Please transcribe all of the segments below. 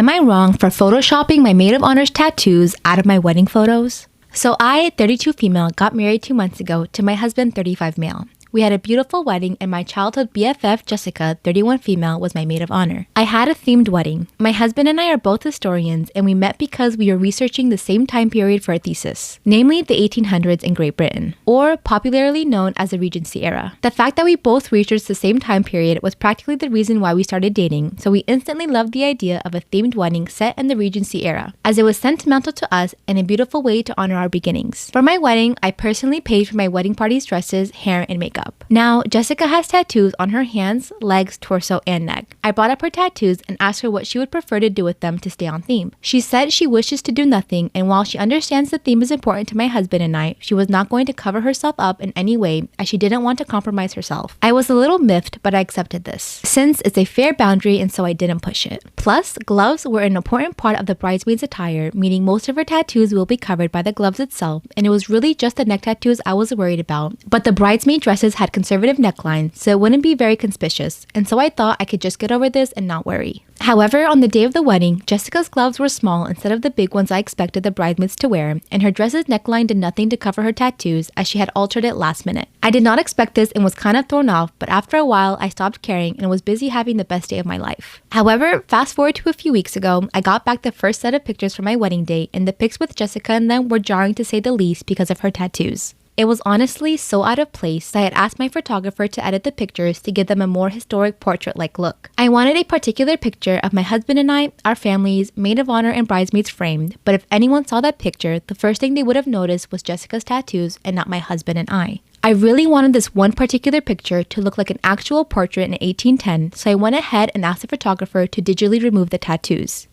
Am I wrong for photoshopping my maid of honor's tattoos out of my wedding photos? So I, 32 female, got married 2 months ago to my husband, 35 male. We had a beautiful wedding and my childhood BFF, Jessica, 31 female, was my maid of honor. I had a themed wedding. My husband and I are both historians and we met because we were researching the same time period for a thesis, namely the 1800s in Great Britain, or popularly known as the Regency era. The fact that we both researched the same time period was practically the reason why we started dating, so we instantly loved the idea of a themed wedding set in the Regency era, as it was sentimental to us and a beautiful way to honor our beginnings. For my wedding, I personally paid for my wedding party's dresses, hair, and makeup. Now, Jessica has tattoos on her hands, legs, torso, and neck. I brought up her tattoos and asked her what she would prefer to do with them to stay on theme. She said she wishes to do nothing, and while she understands the theme is important to my husband and I, she was not going to cover herself up in any way as she didn't want to compromise herself. I was a little miffed, but I accepted this, since it's a fair boundary and so I didn't push it. Plus, gloves were an important part of the bridesmaid's attire, meaning most of her tattoos will be covered by the gloves itself, and it was really just the neck tattoos I was worried about, but the bridesmaid dresses had conservative necklines, so it wouldn't be very conspicuous, and so I thought I could just get over this and not worry. However, on the day of the wedding, Jessica's gloves were small instead of the big ones I expected the bridesmaids to wear, and her dress's neckline did nothing to cover her tattoos as she had altered it last minute. I did not expect this and was kind of thrown off, but after a while, I stopped caring and was busy having the best day of my life. However, fast forward to a few weeks ago, I got back the first set of pictures from my wedding day, and the pics with Jessica and them were jarring to say the least because of her tattoos. It was honestly so out of place that I had asked my photographer to edit the pictures to give them a more historic portrait-like look. I wanted a particular picture of my husband and I, our families, maid of honor, and bridesmaids framed, but if anyone saw that picture, the first thing they would have noticed was Jessica's tattoos and not my husband and I. I really wanted this one particular picture to look like an actual portrait in 1810, so I went ahead and asked the photographer to digitally remove the tattoos.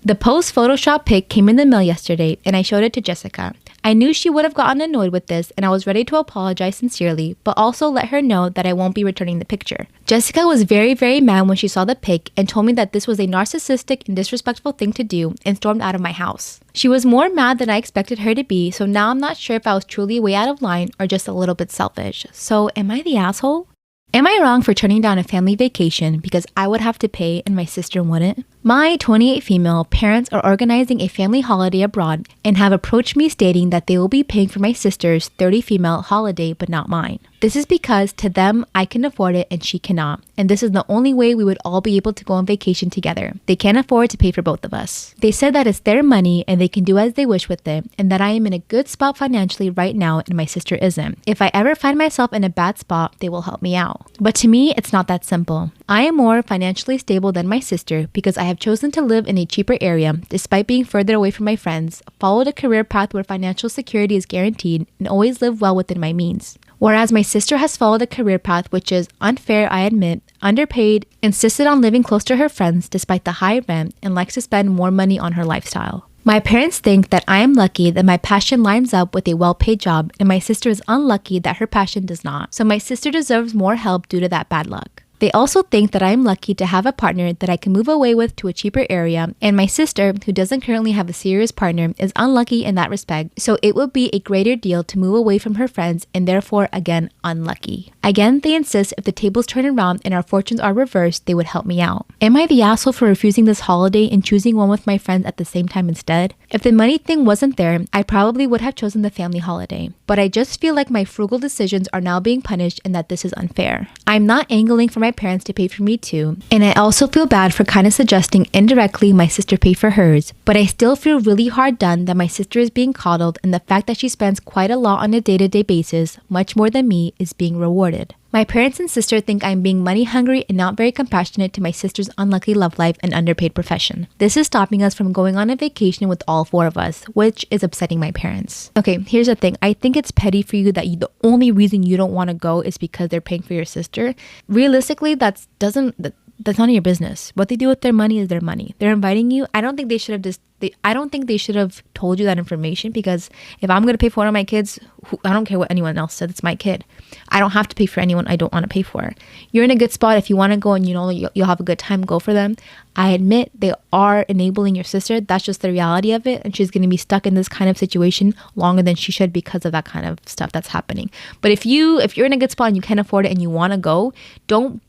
The post Photoshop pic came in the mail yesterday and I showed it to Jessica. I knew she would have gotten annoyed with this and I was ready to apologize sincerely, but also let her know that I won't be returning the picture. Jessica was very mad when she saw the pic and told me that this was a narcissistic and disrespectful thing to do and stormed out of my house. She was more mad than I expected her to be, so now I'm not sure if I was truly way out of line or just a little bit selfish. So am I the asshole? Am I wrong for turning down a family vacation because I would have to pay and my sister wouldn't? My 28 female parents are organizing a family holiday abroad and have approached me stating that they will be paying for my sister's 30 female holiday but not mine. This is because to them, I can afford it and she cannot, and this is the only way we would all be able to go on vacation together. They can't afford to pay for both of us. They said that it's their money and they can do as they wish with it, and that I am in a good spot financially right now and my sister isn't. If I ever find myself in a bad spot, they will help me out. But to me, it's not that simple. I am more financially stable than my sister because I have chosen to live in a cheaper area despite being further away from my friends, followed a career path where financial security is guaranteed, and always live well within my means. Whereas my sister has followed a career path which is unfair, I admit, underpaid, insisted on living close to her friends despite the high rent, and likes to spend more money on her lifestyle. My parents think that I am lucky that my passion lines up with a well-paid job, and my sister is unlucky that her passion does not. So my sister deserves more help due to that bad luck. They also think that I am lucky to have a partner that I can move away with to a cheaper area, and my sister, who doesn't currently have a serious partner, is unlucky in that respect, so it would be a greater deal to move away from her friends and therefore, again, unlucky. Again, they insist if the tables turn around and our fortunes are reversed, they would help me out. Am I the asshole for refusing this holiday and choosing one with my friends at the same time instead? If the money thing wasn't there, I probably would have chosen the family holiday, but I just feel like my frugal decisions are now being punished and that this is unfair. I'm not angling for my parents to pay for me too, and I also feel bad for kind of suggesting indirectly my sister pay for hers, but I still feel really hard done that my sister is being coddled and the fact that she spends quite a lot on a day-to-day basis, much more than me, is being rewarded. My parents and sister think I'm being money hungry and not very compassionate to my sister's unlucky love life and underpaid profession. This is stopping us from going on a vacation with all 4 of us, which is upsetting my parents. Okay, here's the thing. I think it's petty for you that the only reason you don't want to go is because they're paying for your sister. Realistically, that's none of your business. What they do with their money is their money. They're inviting you. I don't think they should have told you that information, because if I'm going to pay for one of my kids, I don't care what anyone else said, it's my kid. I don't have to pay for anyone I don't want to pay for. You're in a good spot. If you want to go and you'll have a good time, go for them. I admit they are enabling your sister. That's just the reality of it. And she's going to be stuck in this kind of situation longer than she should because of that kind of stuff that's happening. But if you're in a good spot and you can't afford it and you want to go, don't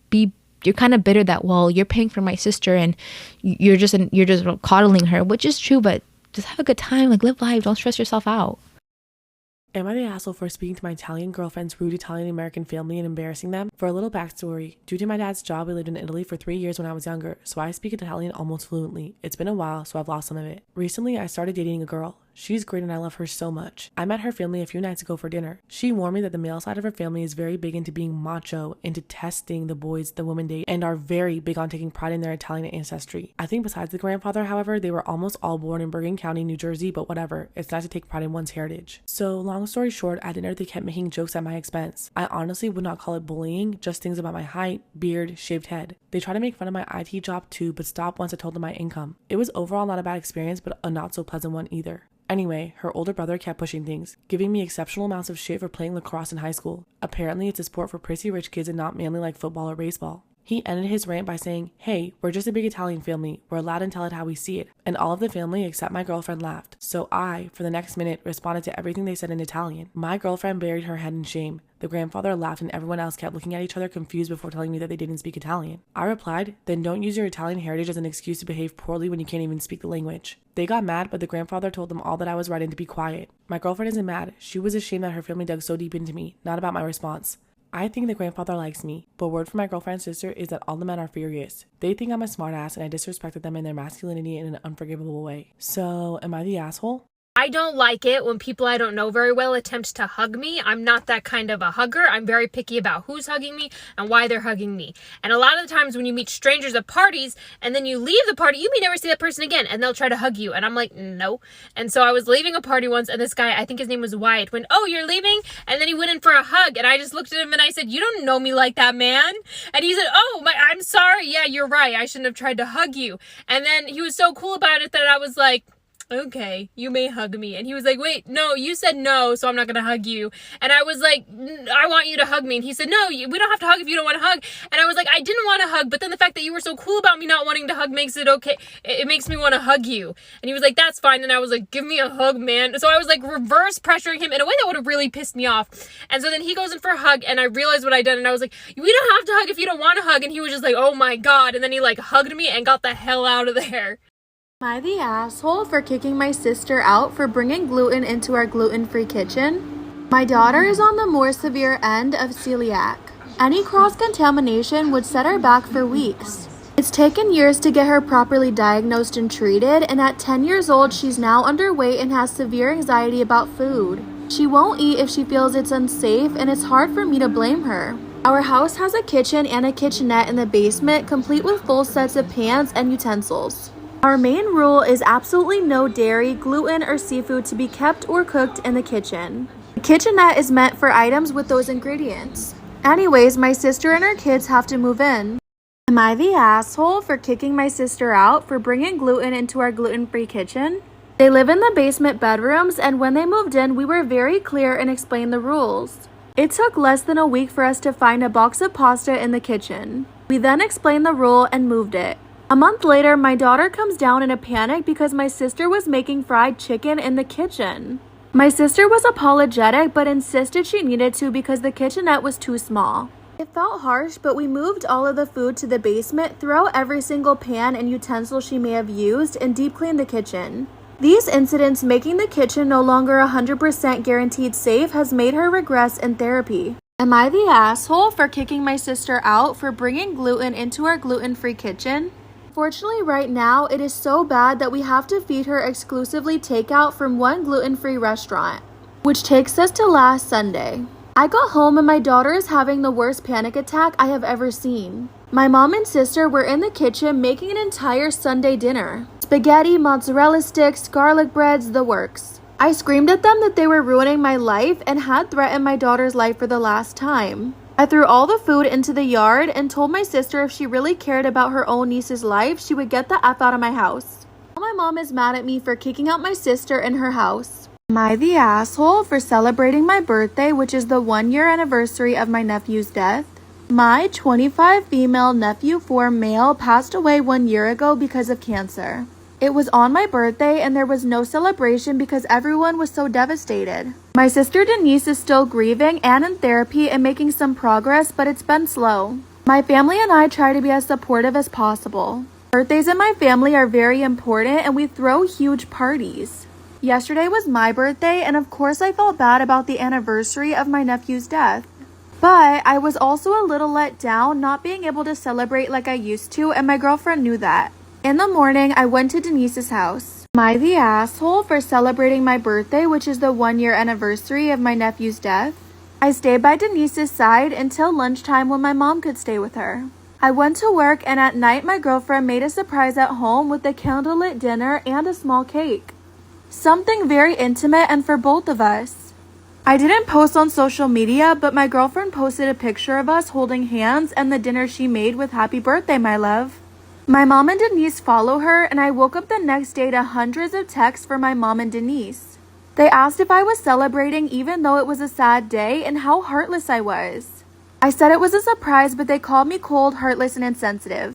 be you're kind of bitter that, well, you're paying for my sister and you're just coddling her, which is true, but just have a good time, like live life, don't stress yourself out. Am I the asshole for speaking to my Italian girlfriend's rude Italian-American family and embarrassing them? For a little backstory, due to my dad's job, we lived in Italy for 3 years when I was younger, so I speak Italian almost fluently. It's been a while, so I've lost some of it. Recently, I started dating a girl. She's great and I love her so much. I met her family a few nights ago for dinner. She warned me that the male side of her family is very big into being macho, into testing the boys the women date, and are very big on taking pride in their Italian ancestry. I think besides the grandfather, however, they were almost all born in Bergen County, New Jersey, but whatever. It's nice to take pride in one's heritage. So long story short, at dinner they kept making jokes at my expense. I honestly would not call it bullying, just things about my height, beard, shaved head. They tried to make fun of my IT job too, but stopped once I told them my income. It was overall not a bad experience, but a not so pleasant one either. Anyway, her older brother kept pushing things, giving me exceptional amounts of shit for playing lacrosse in high school. Apparently, it's a sport for prissy rich kids and not manly like football or baseball. He ended his rant by saying, "Hey, we're just a big Italian family. We're allowed to tell it how we see it." And all of the family except my girlfriend laughed. So I, for the next minute, responded to everything they said in Italian. My girlfriend buried her head in shame. The grandfather laughed and everyone else kept looking at each other confused before telling me that they didn't speak Italian. I replied, "Then don't use your Italian heritage as an excuse to behave poorly when you can't even speak the language." They got mad, but the grandfather told them all that I was right and to be quiet. My girlfriend isn't mad. She was ashamed that her family dug so deep into me, not about my response. I think the grandfather likes me, but word from my girlfriend's sister is that all the men are furious. They think I'm a smartass and I disrespected them in their masculinity in an unforgivable way. So, am I the asshole? I don't like it when people I don't know very well attempt to hug me. I'm not that kind of a hugger. I'm very picky about who's hugging me and why they're hugging me. And a lot of the times when you meet strangers at parties and then you leave the party, you may never see that person again and they'll try to hug you. And I'm like, no. And so I was leaving a party once and this guy, I think his name was Wyatt, went, "Oh, you're leaving?" And then he went in for a hug and I just looked at him and I said, "You don't know me like that, man." And he said, "Oh, I'm sorry. Yeah, you're right. I shouldn't have tried to hug you." And then he was so cool about it that I was like, "Okay, you may hug me." And he was like, "Wait, no, you said no, so I'm not gonna hug you." And I was like, "I want you to hug me." And he said, "No, we don't have to hug if you don't want to hug." And I was like, "I didn't want to hug, but then the fact that you were so cool about me not wanting to hug makes it okay. It makes me want to hug you." And he was like, "That's fine." And I was like, "Give me a hug, man." So I was like reverse pressuring him in a way that would have really pissed me off. And so then he goes in for a hug and I realized what I'd done and I was like, "We don't have to hug if you don't want to hug." And he was just like, "Oh my God." And then he like hugged me and got the hell out of there. Am I the asshole for kicking my sister out for bringing gluten into our gluten-free kitchen? My daughter is on the more severe end of celiac. Any cross-contamination would set her back for weeks. It's taken years to get her properly diagnosed and treated, and at 10 years old, she's now underweight and has severe anxiety about food. She won't eat if she feels it's unsafe, and it's hard for me to blame her. Our house has a kitchen and a kitchenette in the basement, complete with full sets of pans and utensils. Our main rule is absolutely no dairy, gluten, or seafood to be kept or cooked in the kitchen. The kitchenette is meant for items with those ingredients. Anyways, my sister and her kids have to move in. Am I the asshole for kicking my sister out for bringing gluten into our gluten-free kitchen? They live in the basement bedrooms, and when they moved in, we were very clear and explained the rules. It took less than a week for us to find a box of pasta in the kitchen. We then explained the rule and moved it. A month later, my daughter comes down in a panic because my sister was making fried chicken in the kitchen. My sister was apologetic but insisted she needed to because the kitchenette was too small. It felt harsh, but we moved all of the food to the basement, threw out every single pan and utensil she may have used, and deep cleaned the kitchen. These incidents making the kitchen no longer 100% guaranteed safe has made her regress in therapy. Am I the asshole for kicking my sister out for bringing gluten into our gluten-free kitchen? Fortunately, right now, it is so bad that we have to feed her exclusively takeout from one gluten-free restaurant, which takes us to last Sunday. I got home and my daughter is having the worst panic attack I have ever seen. My mom and sister were in the kitchen making an entire Sunday dinner. Spaghetti, mozzarella sticks, garlic breads, the works. I screamed at them that they were ruining my life and had threatened my daughter's life for the last time. I threw all the food into the yard and told my sister if she really cared about her own niece's life, she would get the F out of my house. Now my mom is mad at me for kicking out my sister in her house. Am I the asshole for celebrating my birthday, which is the 1-year anniversary of my nephew's death? My 25 female nephew 4 male passed away 1 year ago because of cancer. It was on my birthday and there was no celebration because everyone was so devastated. My sister Denise is still grieving and in therapy and making some progress, but it's been slow. My family and I try to be as supportive as possible. Birthdays in my family are very important and we throw huge parties. Yesterday was my birthday and of course I felt bad about the anniversary of my nephew's death. But I was also a little let down not being able to celebrate like I used to, and my girlfriend knew that. In the morning, I went to Denise's house. Am I the asshole for celebrating my birthday, which is the 1-year anniversary of my nephew's death? I stayed by Denise's side until lunchtime when my mom could stay with her. I went to work and at night my girlfriend made a surprise at home with a candlelit dinner and a small cake. Something very intimate and for both of us. I didn't post on social media, but my girlfriend posted a picture of us holding hands and the dinner she made with "Happy birthday, my love." My mom and Denise follow her, and I woke up the next day to hundreds of texts from my mom and Denise. They asked if I was celebrating even though it was a sad day and how heartless I was. I said it was a surprise, but they called me cold, heartless, and insensitive.